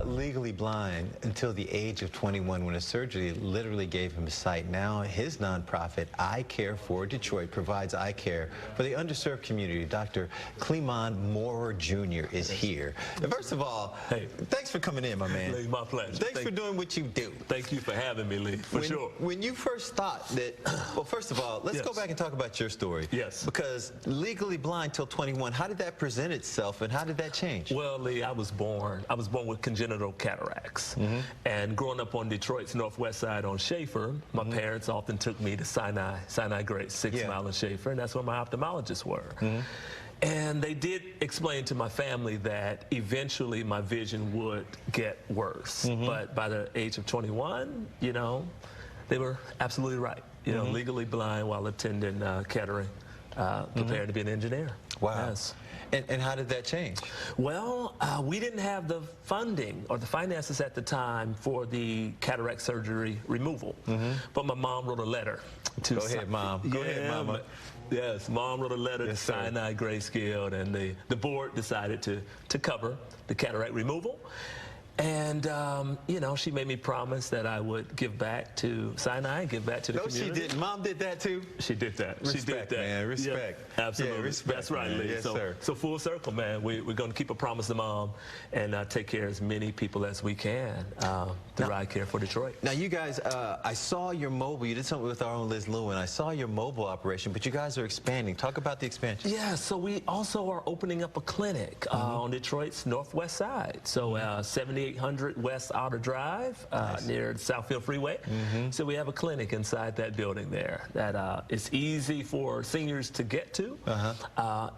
legally blind until the age of 21 when a surgery literally gave him sight. Now his nonprofit, I Care for Detroit, provides eye care for the underserved community. Dr. Cleamon Moorer Jr. is here. And first of all, hey, thanks for coming in, my man. Lee, my pleasure. Thanks for doing what you do. Thank you for having me, Lee, for sure. When you first thought that, well, first of all, let's go back and talk about your story. Yes. Because legally blind till 21, how did that present itself and how did that change? Well, Lee, I was born with congenital cataracts. And growing up on Detroit's northwest side on Schaefer, my parents often took me to Sinai Grace, 6 Mile and Schaefer, and that's where my ophthalmologists were. And they did explain to my family that eventually my vision would get worse. But by the age of 21, you know, they were absolutely right. You know, legally blind while attending catering, preparing to be an engineer. Wow. Yes. And how did that change? Well, we didn't have the funding or the finances at the time for the cataract surgery removal. But my mom wrote a letter to... Go ahead, Mom. Go ahead, Mama. Yes, Mom wrote a letter to Sinai Grace Guild, and the board decided to cover the cataract removal. And, you know, she made me promise that I would give back to Sinai, give back to the community. No, she didn't. Mom did that, too? She did that. Respect, she did that. Man, respect. Yeah, absolutely. Yeah, respect, that's right, man. Lee. Yes, sir. So full circle, man. We're going to keep a promise to Mom and take care of as many people as we can through I Care for Detroit. Now, you guys, I saw your mobile. You did something with our own Liz Lewin. I saw your mobile operation, but you guys are expanding. Talk about the expansion. Yeah, so we also are opening up a clinic on Detroit's northwest side. So 7800 West Outer Drive near the Southfield Freeway. So we have a clinic inside that building there that is easy for seniors to get to.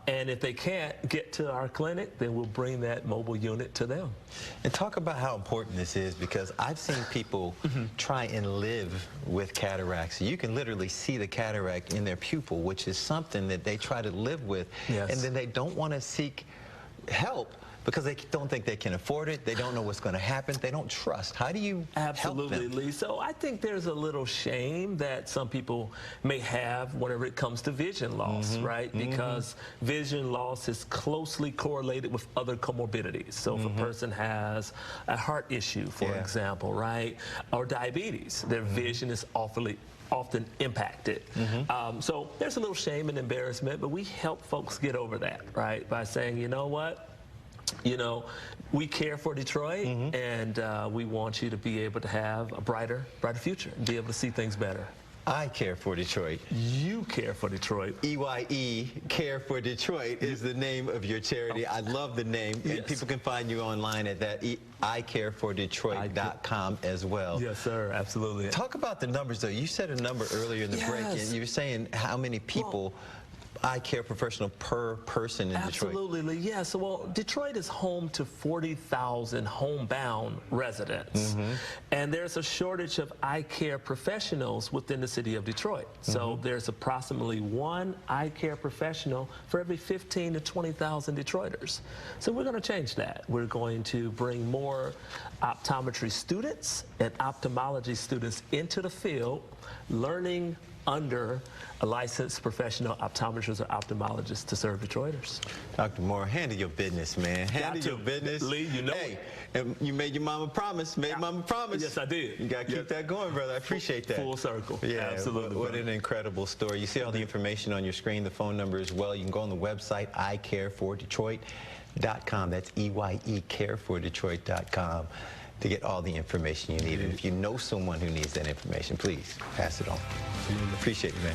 And if they can't get to our clinic, then we'll bring that mobile unit to them. And talk about how important this is, because I've seen people try and live with cataracts. You can literally see the cataract in their pupil, which is something that they try to live with. And then they don't want to seek help because they don't think they can afford it. They don't know what's going to happen. They don't trust. How do you help them? Lee. So I think there's a little shame that some people may have whenever it comes to vision loss, right? Because vision loss is closely correlated with other comorbidities. So if a person has a heart issue, for example, right, or diabetes, their vision is often impacted. So there's a little shame and embarrassment, but we help folks get over that, right, by saying, you know what? You know, we care for Detroit, and we want you to be able to have a brighter future and be able to see things better. I Care for Detroit. You care for Detroit. EYE, Care for Detroit, is the name of your charity. I love the name. And people can find you online at that icarefordetroit.com as well. Yes, sir. Absolutely. Talk about the numbers, though. You said a number earlier in the break, and you were saying how many people eye care professional per person in Detroit. Absolutely, yeah. So, well, Detroit is home to 40,000 homebound residents. And there's a shortage of eye care professionals within the city of Detroit. So there's approximately one eye care professional for every 15 to 20,000 Detroiters. So we're going to change that. We're going to bring more optometry students and ophthalmology students into the field, learning under a licensed professional optometrist or ophthalmologist to serve Detroiters. Dr. Moore, handle your business, man. Handle your business. Lee, you know and you made your mama promise. Mama promise. Yes, I did. You got to keep that going, brother. I appreciate that. Full circle. Yeah, absolutely. What an incredible story. You see all the information on your screen, the phone number as well. You can go on the website, icarefordetroit.com. That's EYE, carefordetroit.com. to get all the information you need. And if you know someone who needs that information, please pass it on. Appreciate it, man.